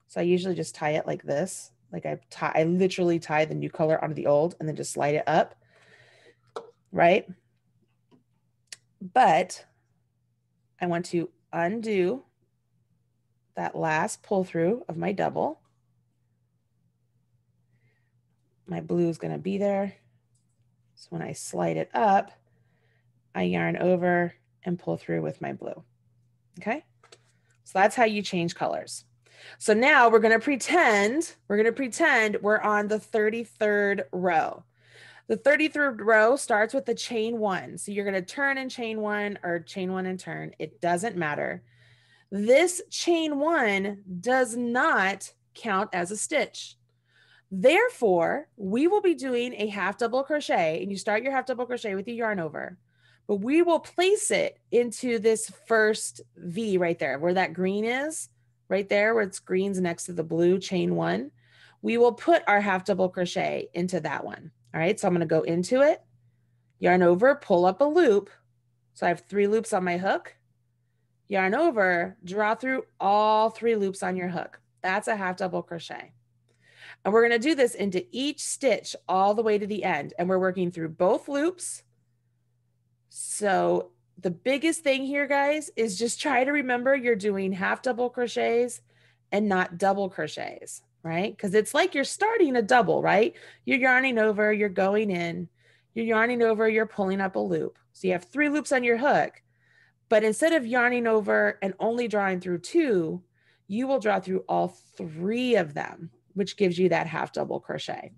Speaker 1: So I usually just tie it like this. Like I literally tie the new color onto the old and then just slide it up, right? But I want to undo that last pull through of my double. My blue is going to be there. So when I slide it up, I yarn over and pull through with my blue. Okay. So that's how you change colors. So now we're going to pretend we're on the 33rd row. The 33rd row starts with the chain 1. So you're going to turn and chain 1 or chain 1 and turn. It doesn't matter. This chain 1 does not count as a stitch. Therefore, we will be doing a half double crochet, and you start your half double crochet with your yarn over, but we will place it into this first V right there where that green is, right there where it's green's next to the blue, chain 1. We will put our half double crochet into that one. All right, so I'm going to go into it, yarn over, pull up a loop. So I have 3 loops on my hook, yarn over, draw through all 3 loops on your hook. That's a half double crochet. And we're going to do this into each stitch all the way to the end. And we're working through both loops. So the biggest thing here, guys, is just try to remember you're doing half double crochets and not double crochets, right? Because it's like you're starting a double, right? You're yarning over, you're going in, you're yarning over, you're pulling up a loop. So you have 3 loops on your hook. But instead of yarning over and only drawing through 2, you will draw through all 3 of them, which gives you that half double crochet.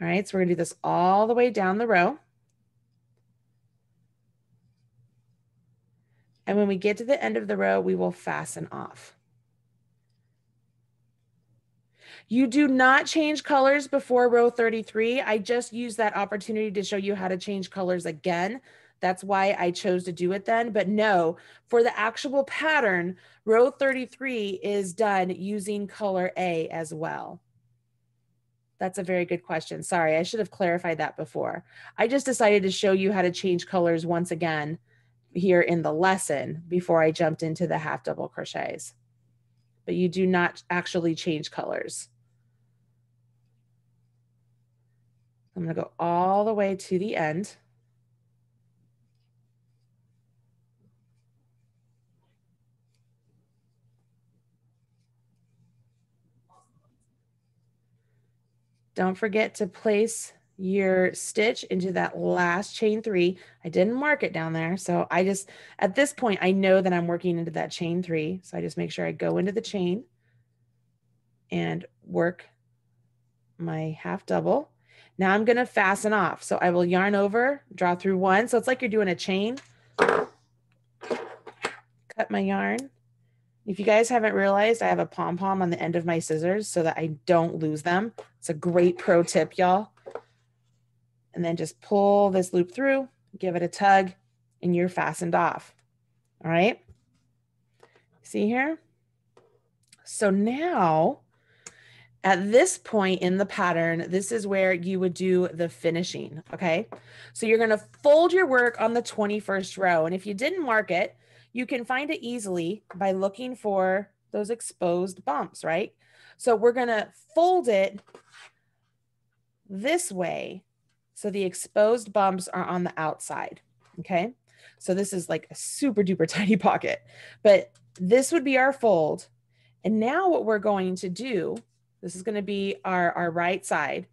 Speaker 1: All right, so we're gonna do this all the way down the row. And when we get to the end of the row, we will fasten off. You do not change colors before row 33. I just used that opportunity to show you how to change colors again. That's why I chose to do it then. But no, for the actual pattern, row 33 is done using color A as well. That's a very good question. Sorry, I should have clarified that before. I just decided to show you how to change colors once again here in the lesson before I jumped into the half double crochets. But you do not actually change colors. I'm going to go all the way to the end. Don't forget to place your stitch into that last chain 3. I didn't mark it down there. So I just, at this point, I know that I'm working into that chain 3. So I just make sure I go into the chain and work my half double. Now I'm going to fasten off. So I will yarn over, draw through one. So it's like you're doing a chain. Cut my yarn. If you guys haven't realized, I have a pom-pom on the end of my scissors so that I don't lose them. It's a great pro tip, y'all. And then just pull this loop through, give it a tug, and you're fastened off. All right. See here? So now at this point in the pattern, this is where you would do the finishing. Okay. So you're going to fold your work on the 21st row. And if you didn't mark it, you can find it easily by looking for those exposed bumps, right? So we're going to fold it this way. So the exposed bumps are on the outside. Okay. So this is like a super duper tiny pocket, but this would be our fold. And now what we're going to do, this is going to be our right side.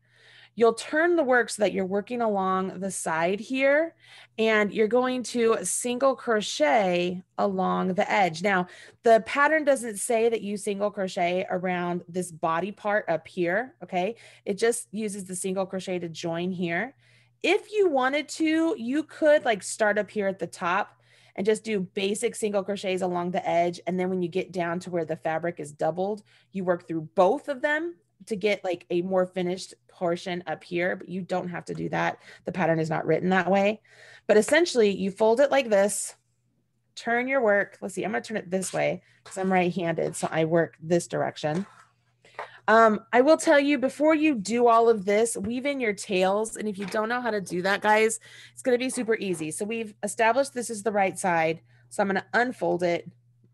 Speaker 1: You'll turn the work so that you're working along the side here, and you're going to single crochet along the edge. Now, the pattern doesn't say that you single crochet around this body part up here, okay? It just uses the single crochet to join here. If you wanted to, you could like start up here at the top and just do basic single crochets along the edge. And then when you get down to where the fabric is doubled, you work through both of them to get like a more finished portion up here, but you don't have to do that. The pattern is not written that way. But essentially you fold it like this, turn your work. Let's see, I'm going to turn it this way because I'm right-handed. So I work this direction. I will tell you, before you do all of this, weave in your tails. And if you don't know how to do that, guys, it's going to be super easy. So we've established this is the right side. So I'm going to unfold it,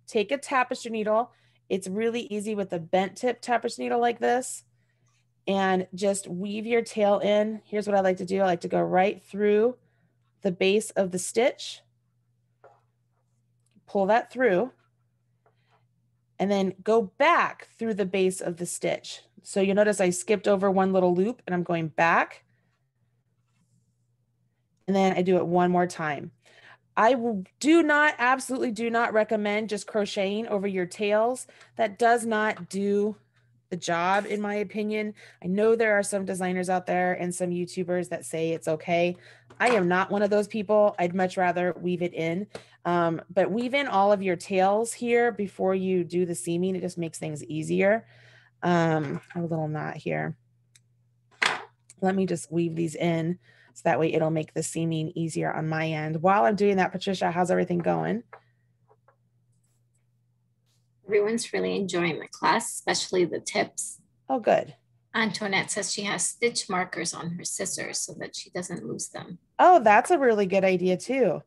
Speaker 1: take a tapestry needle. It's really easy with a bent tip tapestry needle like this, and just weave your tail in. Here's what I like to do. I like to go right through the base of the stitch, pull that through, and then go back through the base of the stitch. So you'll notice I skipped over one little loop and I'm going back. And then I do it one more time. I absolutely do not recommend just crocheting over your tails. That does not do the job, in my opinion. I know there are some designers out there and some YouTubers that say it's okay. I am not one of those people. I'd much rather weave it in. But weave in all of your tails here before you do the seaming. It just makes things easier. I have a little knot here. Let me just weave these in so that way it'll make the seaming easier on my end. While I'm doing that, Patricia, how's everything going?
Speaker 2: Everyone's really enjoying the class, especially the tips.
Speaker 1: Oh, good.
Speaker 2: Antoinette says she has stitch markers on her scissors so that she doesn't lose them.
Speaker 1: Oh, that's a really good idea too.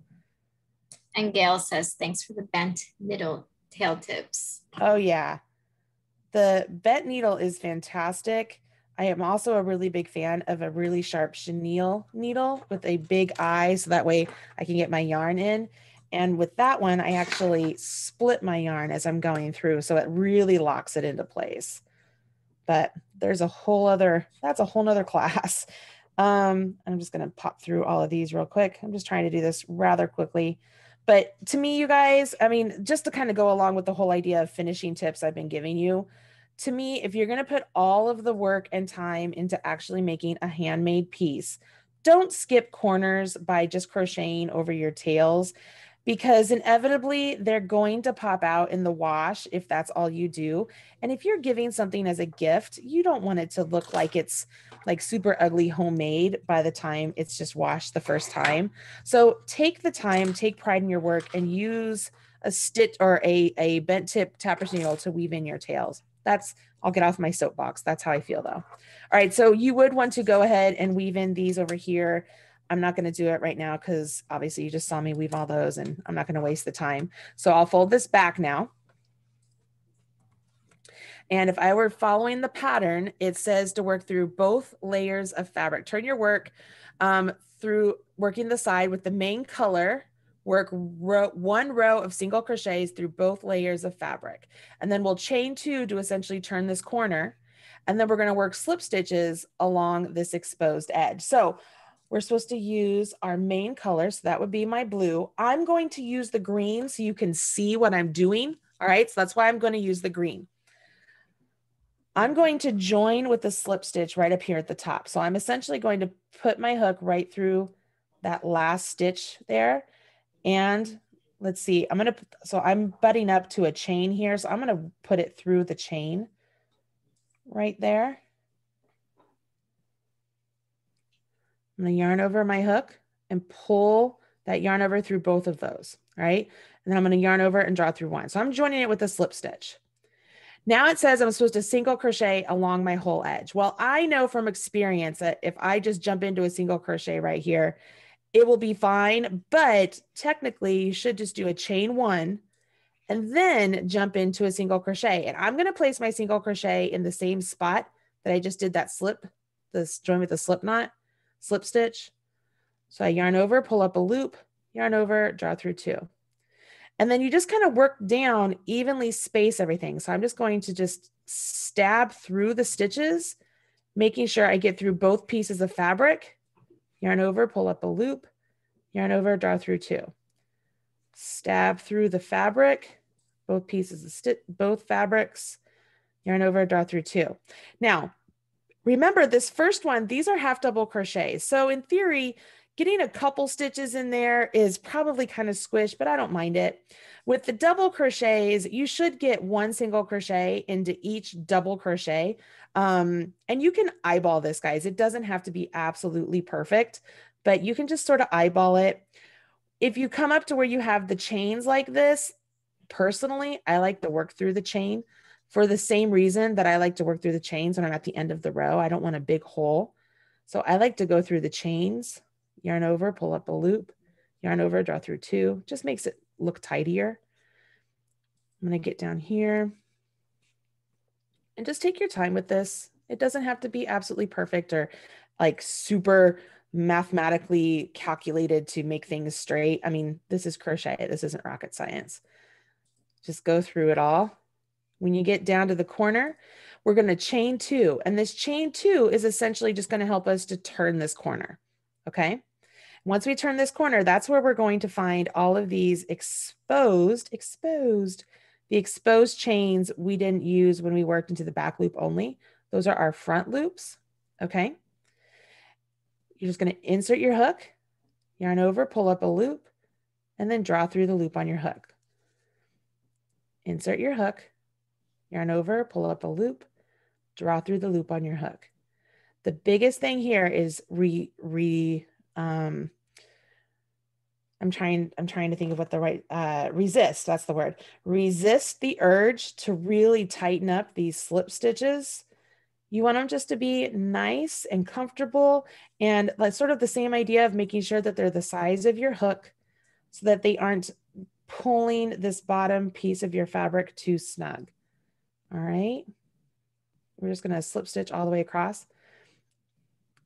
Speaker 2: And Gail says, thanks for the bent needle tail tips.
Speaker 1: Oh yeah. The bent needle is fantastic. I am also a really big fan of a really sharp chenille needle with a big eye, so that way I can get my yarn in. And with that one, I actually split my yarn as I'm going through, so it really locks it into place. But there's that's a whole nother class. I'm just going to pop through all of these real quick. I'm just trying to do this rather quickly. But to me, you guys, I mean, just to kind of go along with the whole idea of finishing tips I've been giving you, to me, if you're going to put all of the work and time into actually making a handmade piece, don't skip corners by just crocheting over your tails, because inevitably they're going to pop out in the wash if that's all you do. And if you're giving something as a gift, you don't want it to look like it's like super ugly homemade by the time it's just washed the first time. So take the time, take pride in your work, and use a stitch or a bent tip tapestry needle to weave in your tails. I'll get off my soapbox. That's how I feel though. All right, so you would want to go ahead and weave in these over here. I'm not going to do it right now because obviously you just saw me weave all those and I'm not going to waste the time. So I'll fold this back now. And if I were following the pattern, it says to work through both layers of fabric. Turn your work through working the side with the main color. Work one row of single crochets through both layers of fabric. And then we'll chain two to essentially turn this corner. And then we're going to work slip stitches along this exposed edge. So we're supposed to use our main color. So that would be my blue. I'm going to use the green so you can see what I'm doing. All right. So that's why I'm going to use the green. I'm going to join with the slip stitch right up here at the top. So I'm essentially going to put my hook right through that last stitch there. And let's see, so I'm butting up to a chain here. So I'm going to put it through the chain right there. I'm going to yarn over my hook and pull that yarn over through both of those, right? And then I'm going to yarn over and draw through one. So I'm joining it with a slip stitch. Now it says I'm supposed to single crochet along my whole edge. Well, I know from experience that if I just jump into a single crochet right here, it will be fine. But technically you should just do a chain one and then jump into a single crochet. And I'm going to place my single crochet in the same spot that I just did that join with the slip stitch. So I yarn over, pull up a loop, yarn over, draw through two. And then you just kind of work down, evenly space everything. So I'm just going to just stab through the stitches, making sure I get through both pieces of fabric, yarn over, pull up a loop, yarn over, draw through two. Stab through the fabric, both pieces of both fabrics, yarn over, draw through two. Now, remember this first one, these are half double crochets. So in theory, getting a couple stitches in there is probably kind of squished, but I don't mind it. With the double crochets, you should get one single crochet into each double crochet. And you can eyeball this, guys. It doesn't have to be absolutely perfect, but you can just sort of eyeball it. If you come up to where you have the chains like this, personally, I like to work through the chain for the same reason that I like to work through the chains when I'm at the end of the row. I don't want a big hole. So I like to go through the chains, yarn over, pull up a loop, yarn over, draw through two, just makes it look tidier. I'm going to get down here and just take your time with this. It doesn't have to be absolutely perfect or like super mathematically calculated to make things straight. I mean, this is crochet. This isn't rocket science. Just go through it all. When you get down to the corner, we're going to chain two. And this chain two is essentially just going to help us to turn this corner. Okay. Once we turn this corner, that's where we're going to find all of these exposed chains we didn't use when we worked into the back loop only. Those are our front loops. Okay. You're just going to insert your hook, yarn over, pull up a loop, and then draw through the loop on your hook. Insert your hook, yarn over, pull up a loop, draw through the loop on your hook. The biggest thing here is I'm trying to think of what the right, resist, that's the word. Resist the urge to really tighten up these slip stitches. You want them just to be nice and comfortable, and like sort of the same idea of making sure that they're the size of your hook so that they aren't pulling this bottom piece of your fabric too snug. All right. We're just going to slip stitch all the way across.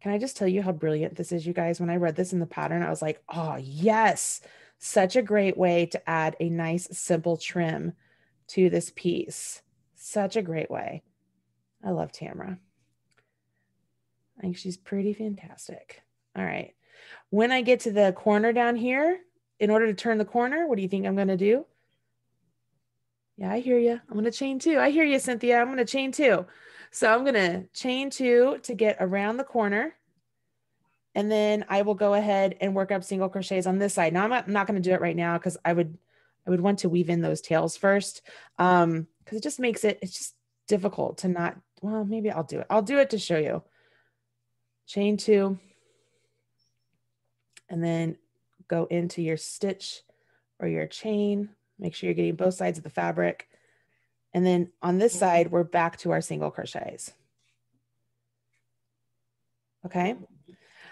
Speaker 1: Can I just tell you how brilliant this is, you guys? When I read this in the pattern, I was like, oh yes, such a great way to add a nice simple trim to this piece. Such a great way. I love Tamara. I think she's pretty fantastic. All right. When I get to the corner down here, in order to turn the corner, what do you think I'm going to do? Yeah, I hear you. I'm going to chain two. I hear you, Cynthia. I'm going to chain two. So I'm going to chain two to get around the corner. And then I will go ahead and work up single crochets on this side. Now I'm not going to do it right now because I would want to weave in those tails first. Because it just makes it's just difficult to not, well, maybe I'll do it. I'll do it to show you. Chain two. And then go into your stitch or your chain. Make sure you're getting both sides of the fabric. And then on this side, we're back to our single crochets. Okay.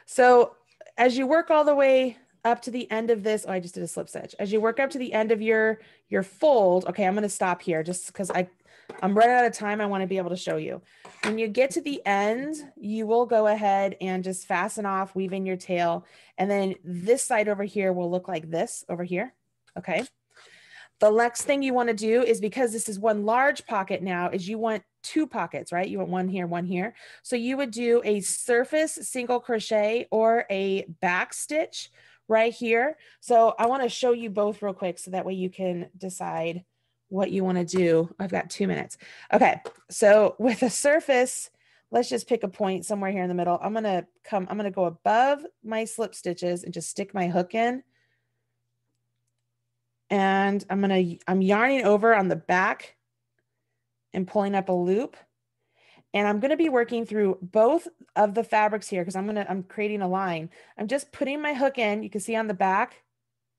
Speaker 1: So as you work all the way up to the end of this, oh, I just did a slip stitch. As you work up to the end of your fold, okay, I'm going to stop here just because I'm running out of time. I want to be able to show you. When you get to the end, you will go ahead and just fasten off, weave in your tail. And then this side over here will look like this over here. Okay. The next thing you want to do is, because this is one large pocket now, is you want two pockets, right? You want one here, one here. So you would do a surface single crochet or a back stitch right here. So I want to show you both real quick so that way you can decide what you want to do. I've got 2 minutes. Okay. So with a surface, let's just pick a point somewhere here in the middle. I'm going to go above my slip stitches and just stick my hook in. And I'm yarning over on the back and pulling up a loop. And I'm going to be working through both of the fabrics here because I'm creating a line. I'm just putting my hook in. You can see on the back,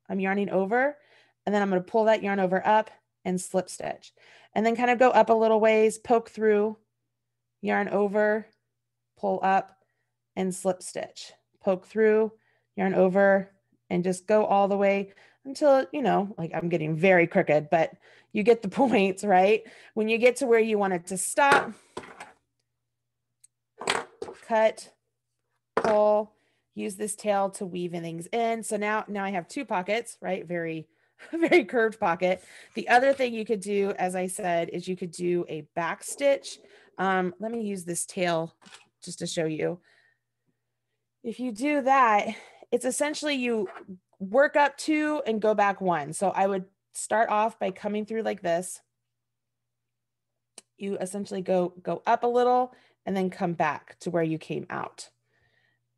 Speaker 1: I'm yarning over, and then I'm going to pull that yarn over up and slip stitch, and then kind of go up a little ways, poke through, yarn over, pull up and slip stitch, poke through, yarn over, and just go all the way until, you know, like I'm getting very crooked, but you get the points, right? When you get to where you want it to stop, cut, pull, use this tail to weave things in. So now I have 2 pockets, right? Very, very curved pocket. The other thing you could do, as I said, is you could do a back stitch. Let me use this tail just to show you. If you do that, it's essentially you work up 2 and go back 1. So I would start off by coming through like this. You essentially go up a little and then come back to where you came out.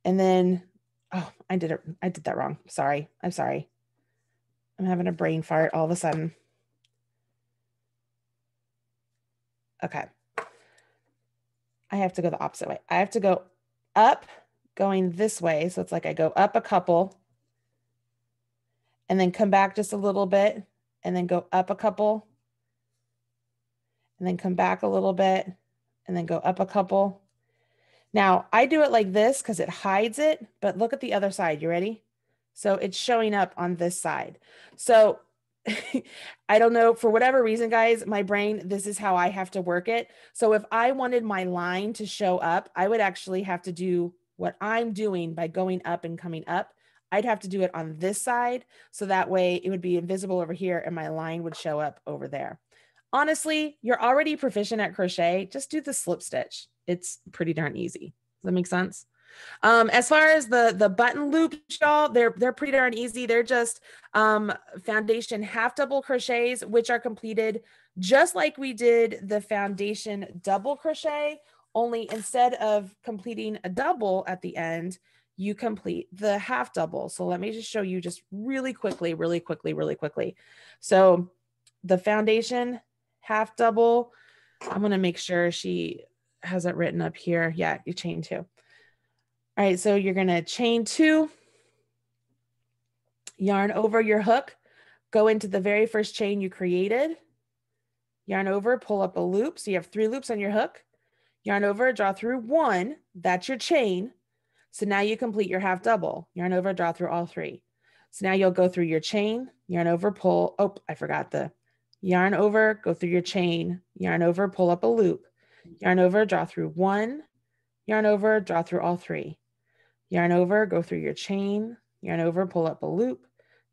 Speaker 1: And then, oh, I did that wrong. Sorry. I'm sorry. I'm having a brain fart all of a sudden. Okay. I have to go the opposite way. I have to go up going this way. So it's like I go up a couple and then come back just a little bit and then go up a couple and then come back a little bit and then go up a couple. Now I do it like this because it hides it, but look at the other side. You ready? So it's showing up on this side. So I don't know, for whatever reason, guys, my brain, this is how I have to work it. So if I wanted my line to show up, I would actually have to do what I'm doing by going up and coming up. I'd have to do it on this side. So that way it would be invisible over here and my line would show up over there. Honestly, you're already proficient at crochet. Just do the slip stitch. It's pretty darn easy. Does that make sense? As far as the button loops, y'all, they're pretty darn easy. They're just foundation half double crochets, which are completed just like we did the foundation double crochet, only instead of completing a double at the end, you complete the half double. So let me just show you just really quickly. So the foundation half double, I'm going to make sure she has it written up here. Yeah, you chain 2. All right, so you're going to chain 2, yarn over your hook, go into the very first chain you created, yarn over, pull up a loop. So you have 3 loops on your hook, yarn over, draw through 1. That's your chain. So now you complete your half double, yarn over, draw through all 3. So now you'll go through your chain, yarn over, pull. Oh, I forgot the yarn over, go through your chain, yarn over, pull up a loop, yarn over, draw through 1, yarn over, draw through all 3. Yarn over, go through your chain, yarn over, pull up a loop,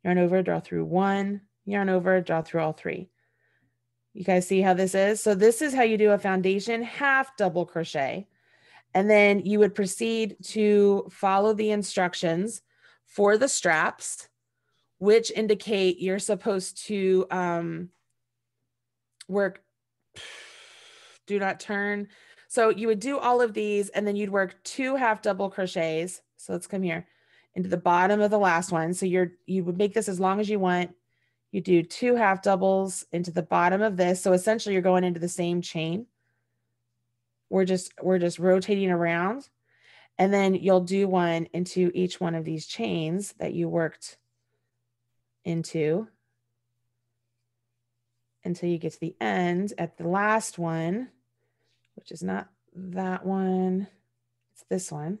Speaker 1: yarn over, draw through 1, yarn over, draw through all 3. You guys see how this is? So this is how you do a foundation half double crochet. And then you would proceed to follow the instructions for the straps, which indicate you're supposed to work, do not turn. So you would do all of these and then you'd work 2 half double crochets. So let's come here into the bottom of the last one. So you would make this as long as you want. You do 2 half doubles into the bottom of this. So essentially you're going into the same chain. We're just rotating around, and then you'll do 1 into each one of these chains that you worked into until you get to the end at the last one, which is not that one, it's this one.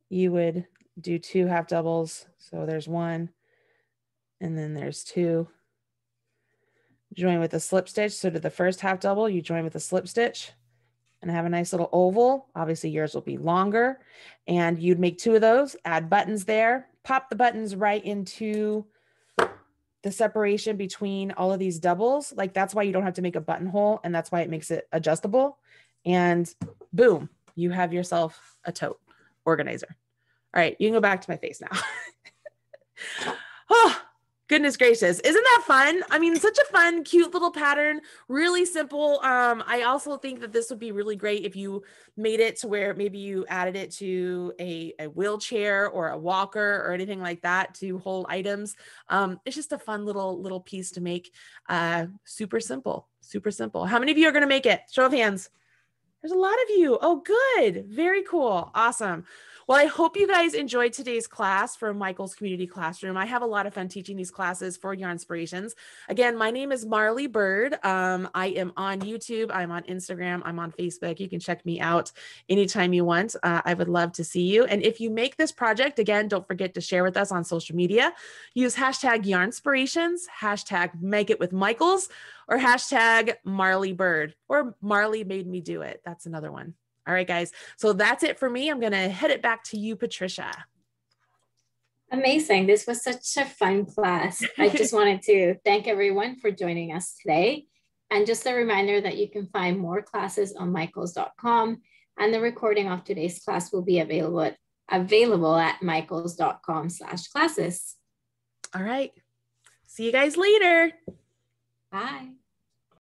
Speaker 1: You would do 2 half doubles. So there's 1 and then there's 2. Join with a slip stitch. So to the first half double, you join with a slip stitch and have a nice little oval. Obviously yours will be longer, and you'd make 2 of those, add buttons there, pop the buttons right into the separation between all of these doubles. Like that's why you don't have to make a buttonhole, and that's why it makes it adjustable. And boom, you have yourself a tote organizer. All right, you can go back to my face now. Oh, Goodness gracious. Isn't that fun? I mean, such a fun, cute little pattern, really simple. I also think that this would be really great if you made it to where maybe you added it to a wheelchair or a walker or anything like that to hold items. It's just a fun little piece to make. Super simple, super simple. How many of you are going to make it? Show of hands. There's a lot of you. Oh, good. Very cool. Awesome. Well, I hope you guys enjoyed today's class from Michael's Community Classroom. I have a lot of fun teaching these classes for Yarn Inspirations. Again, my name is Marley Bird. I am on YouTube. I'm on Instagram. I'm on Facebook. You can check me out anytime you want. I would love to see you. And if you make this project, again, don't forget to share with us on social media. Use hashtag Yarnspirations, hashtag Make It With Michaels, or hashtag Marley Bird, or Marley Made Me Do It. That's another one. All right, guys. So that's it for me. I'm going to head it back to you, Patricia.
Speaker 2: Amazing. This was such a fun class. I just wanted to thank everyone for joining us today. And just a reminder that you can find more classes on michaels.com, and the recording of today's class will be available at michaels.com/classes.
Speaker 1: All right. See you guys later.
Speaker 2: Bye.